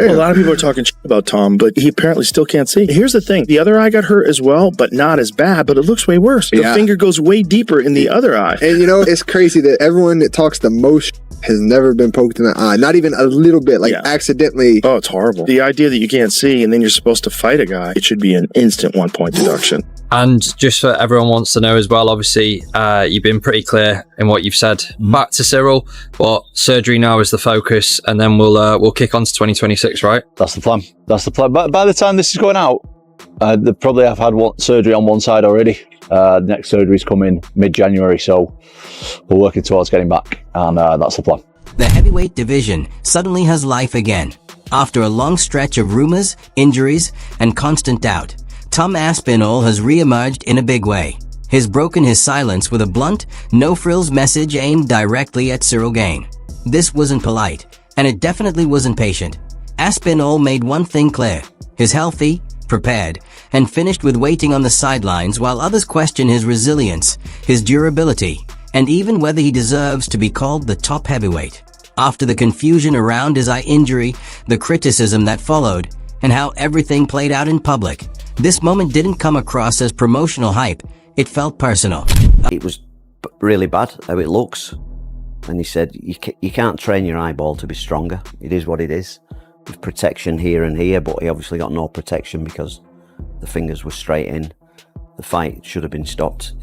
A lot of people are talking shit about Tom, but he apparently still can't see. Here's the thing. The other eye got hurt as well, but not as bad, but it looks way worse. The finger goes way deeper in the other eye. And it's crazy that everyone that talks the most has never been poked in the eye. Not even a little bit, accidentally. Oh, it's horrible. The idea that you can't see and then you're supposed to fight a guy, it should be an instant 1 point deduction. And just for everyone wants to know as well, obviously, you've been pretty clear in what you've said. Back to Cyril, but surgery now is the focus, and then we'll kick on to 2026, right? That's the plan. That's the plan. But by the time this is going out, they probably have had surgery on one side already. The next surgery's coming mid-January, so we're working towards getting back, and that's the plan. The heavyweight division suddenly has life again. After a long stretch of rumors, injuries, and constant doubt, Tom Aspinall has re-emerged in a big way. He's broken his silence with a blunt, no-frills message aimed directly at Cyril Gane. This wasn't polite, and it definitely wasn't patient. Aspinall made one thing clear. He's healthy, prepared, and finished with waiting on the sidelines while others question his resilience, his durability, and even whether he deserves to be called the top heavyweight. After the confusion around his eye injury, the criticism that followed, and how everything played out in public, this moment didn't come across as promotional hype. It felt personal. It was really bad how it looks. And he said, you can't train your eyeball to be stronger. It is what it is. There's protection here and here, but he obviously got no protection because the fingers were straight in. The fight should have been stopped.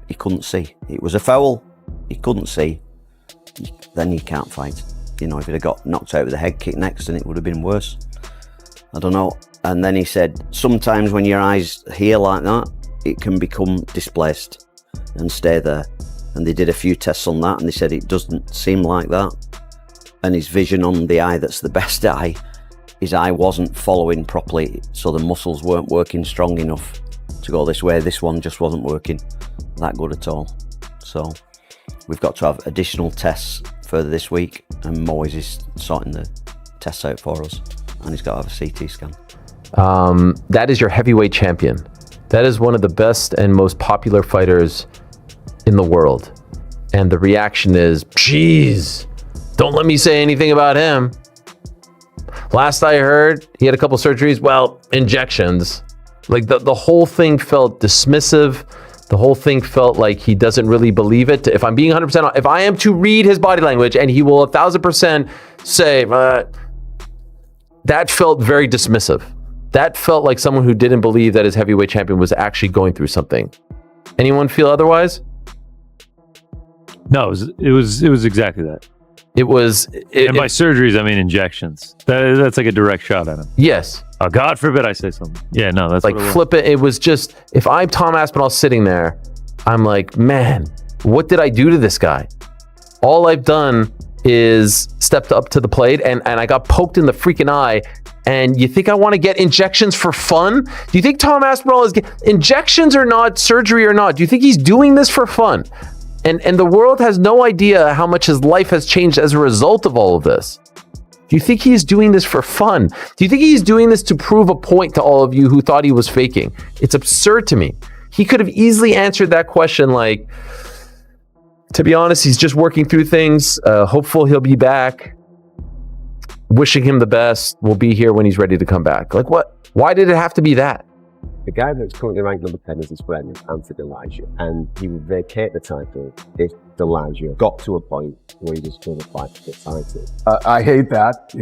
He couldn't see. It was a foul. He couldn't see. Then you can't fight. If he'd have got knocked out with a head kick next, then it would have been worse. I don't know. And then he said, sometimes when your eyes here like that, it can become displaced and stay there. And they did a few tests on that, and they said it doesn't seem like that. And his vision on the eye that's the best eye, his eye wasn't following properly, so the muscles weren't working strong enough to go this way. This one just wasn't working that good at all. So we've got to have additional tests further this week, and Moyes is sorting the tests out for us, and he's got to have a CT scan. That is your heavyweight champion. That is one of the best and most popular fighters in the world. And the reaction is, geez, don't let me say anything about him. Last I heard, he had a couple surgeries. Well, injections. Like the whole thing felt dismissive. The whole thing felt like he doesn't really believe it. If I'm being 100%, if I am to read his body language, and he will 1,000% say, that felt very dismissive. That felt like someone who didn't believe that his heavyweight champion was actually going through something. Anyone feel otherwise? No, it was exactly that. And by surgeries, I mean injections. That's like a direct shot at him. Yes. Oh, God forbid I say something. Yeah, no, that's like flip it. It was just, if I'm Tom Aspinall sitting there, I'm like, man, what did I do to this guy? All I've done is stepped up to the plate, and I got poked in the freaking eye. And you think I want to get injections for fun? Do you think Tom Aspinall is injections or not, surgery or not? Do you think he's doing this for fun? And the world has no idea how much his life has changed as a result of all of this. Do you think he's doing this for fun? Do you think he's doing this to prove a point to all of you who thought he was faking? It's absurd to me. He could have easily answered that question like, to be honest, he's just working through things. Hopeful he'll be back. Wishing him the best. We'll be here when he's ready to come back. Like what? Why did it have to be that? The guy that's currently ranked number 10 is his friend, Anthony Elijah, and he would vacate the title if Elijah got to a point where he just couldn't fight for the title. I hate that,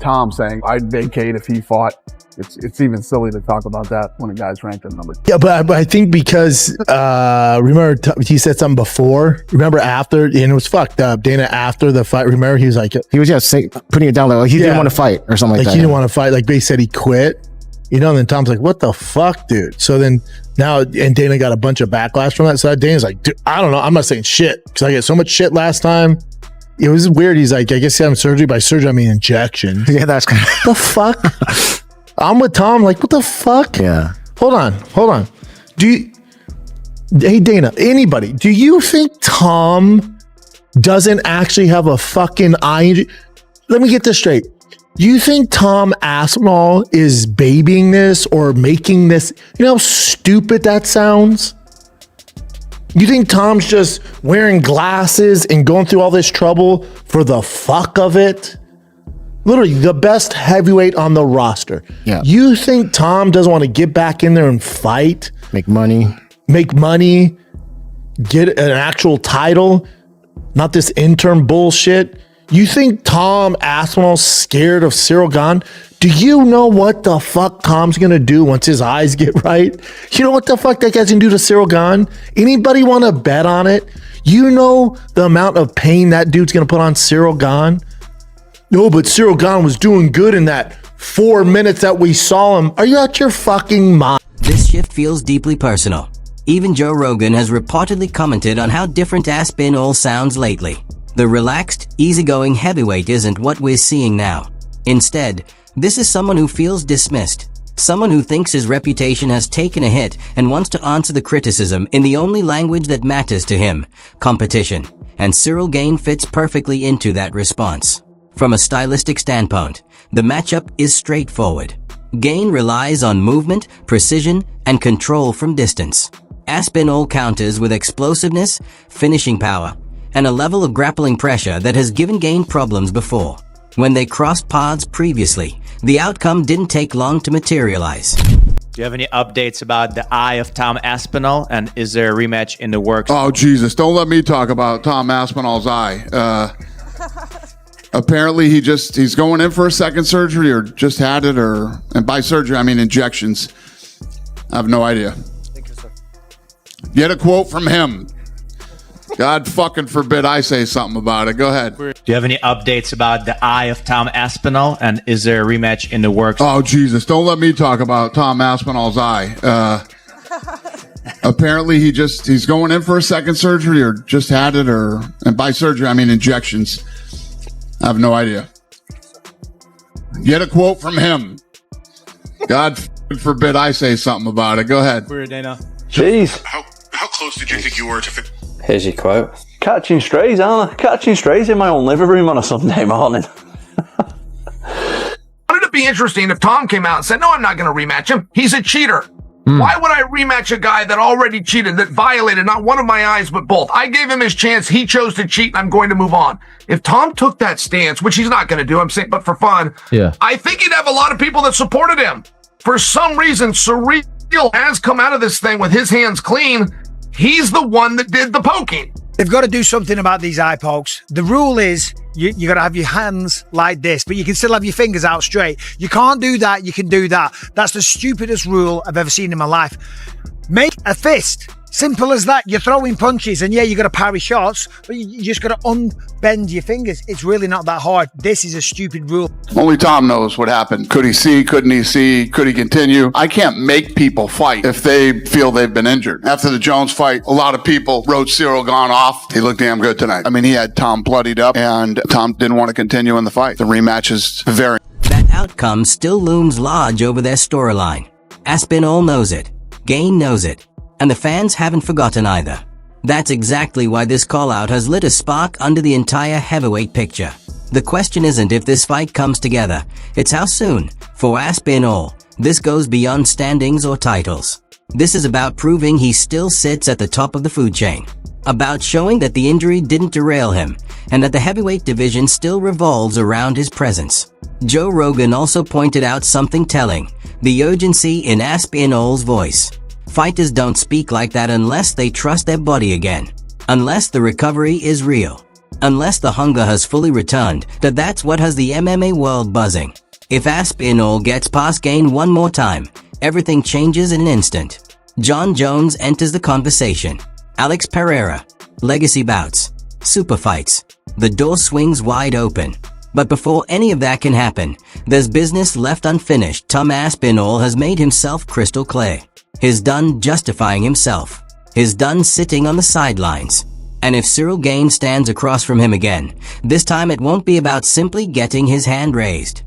Tom saying I'd vacate if he fought. It's even silly to talk about that when a guy's ranked at number 10. Yeah, but I think because, remember he said something before, remember after, and it was fucked up, Dana after the fight, remember he was like, he was just putting it down like he didn't want to fight or something like that. He didn't want to fight, like they said he quit. And then Tom's like, what the fuck, dude? So then now, and Dana got a bunch of backlash from that. So Dana's like, dude, I don't know. I'm not saying shit because I get so much shit last time. It was weird. He's like, I guess he had surgery. By surgery, I mean injection. Yeah, that's kind of... the fuck? I'm with Tom. Like, what the fuck? Yeah. Hold on. Hey, Dana, anybody, do you think Tom doesn't actually have a fucking eye injury? Let me get this straight. You think Tom Aspinall is babying this or making this? You know how stupid that sounds? You think Tom's just wearing glasses and going through all this trouble for the fuck of it? Literally the best heavyweight on the roster. Yeah. You think Tom doesn't want to get back in there and fight? Make money. Get an actual title? Not this interim bullshit. You think Tom Aspinall's scared of Cyril Gahn? Do you know what the fuck Tom's gonna do once his eyes get right? You know what the fuck that guy's gonna do to Cyril Gahn? Anybody want to bet on it? You know the amount of pain that dude's gonna put on Cyril Gahn? No, but Cyril Gahn was doing good in that 4 minutes that we saw him. Are you out your fucking mind? This shift feels deeply personal. Even Joe Rogan has reportedly commented on how different Aspinall sounds lately. The relaxed, easygoing heavyweight isn't what we're seeing now. Instead, this is someone who feels dismissed. Someone who thinks his reputation has taken a hit and wants to answer the criticism in the only language that matters to him, competition. And Cyril Gane fits perfectly into that response. From a stylistic standpoint, the matchup is straightforward. Gane relies on movement, precision, and control from distance. Aspinall counters with explosiveness, finishing power, and a level of grappling pressure that has given Gane problems before. When they crossed paths previously, the outcome didn't take long to materialize. Do you have any updates about the eye of Tom Aspinall, and is there a rematch in the works? Oh, Jesus, don't let me talk about Tom Aspinall's eye. Apparently he's going in for a second surgery or just had it, and by surgery I mean injections. I have no idea. Thank you, sir. Get a quote from him. God fucking forbid I say something about it. Go ahead. Do you have any updates about the eye of Tom Aspinall, and is there a rematch in the works? Oh, Jesus, don't let me talk about Tom Aspinall's eye. Apparently he's going in for a second surgery or just had it, and by surgery I mean injections. I have no idea. Get a quote from him. God forbid I say something about it. Go ahead. We're Dana. Jeez. How close did you think you were to fit? Here's your quote. Catching strays, aren't I? Catching strays in my own living room on a Sunday morning. Wouldn't it be interesting if Tom came out and said, no, I'm not going to rematch him. He's a cheater. Why would I rematch a guy that already cheated, that violated not one of my eyes, but both? I gave him his chance. He chose to cheat, and I'm going to move on. If Tom took that stance, which he's not going to do, I'm saying, but for fun, I think he'd have a lot of people that supported him. For some reason, Cyril has come out of this thing with his hands clean. He's the one that did the poking. They've got to do something about these eye pokes. The rule is you got to have your hands like this, but you can still have your fingers out straight. You can't do that. You can do that. That's the stupidest rule I've ever seen in my life. Make a fist. Simple as that. You're throwing punches, and yeah, you got to parry shots, but you just got to unbend your fingers. It's really not that hard. This is a stupid rule. Only Tom knows what happened. Could he see? Couldn't he see? Could he continue? I can't make people fight if they feel they've been injured. After the Jones fight, a lot of people wrote Cyril Gahn off. He looked damn good tonight. I mean, he had Tom bloodied up, and Tom didn't want to continue in the fight. The rematch is very... That outcome still looms large over their storyline. Aspinall knows it. Gane knows it. And the fans haven't forgotten either. That's exactly why this call-out has lit a spark under the entire heavyweight picture. The question isn't if this fight comes together, it's how soon. For Aspinall, this goes beyond standings or titles. This is about proving he still sits at the top of the food chain. About showing that the injury didn't derail him, and that the heavyweight division still revolves around his presence. Joe Rogan also pointed out something telling, the urgency in Aspinall's voice. Fighters don't speak like that unless they trust their body again. Unless the recovery is real. Unless the hunger has fully returned, that's what has the MMA world buzzing. If Aspinall gets past Gane one more time, everything changes in an instant. John Jones enters the conversation. Alex Pereira. Legacy bouts. Super fights. The door swings wide open. But before any of that can happen, there's business left unfinished. Tom Aspinall has made himself crystal clear. He's done justifying himself. He's done sitting on the sidelines. And if Cyril Gane stands across from him again, this time it won't be about simply getting his hand raised.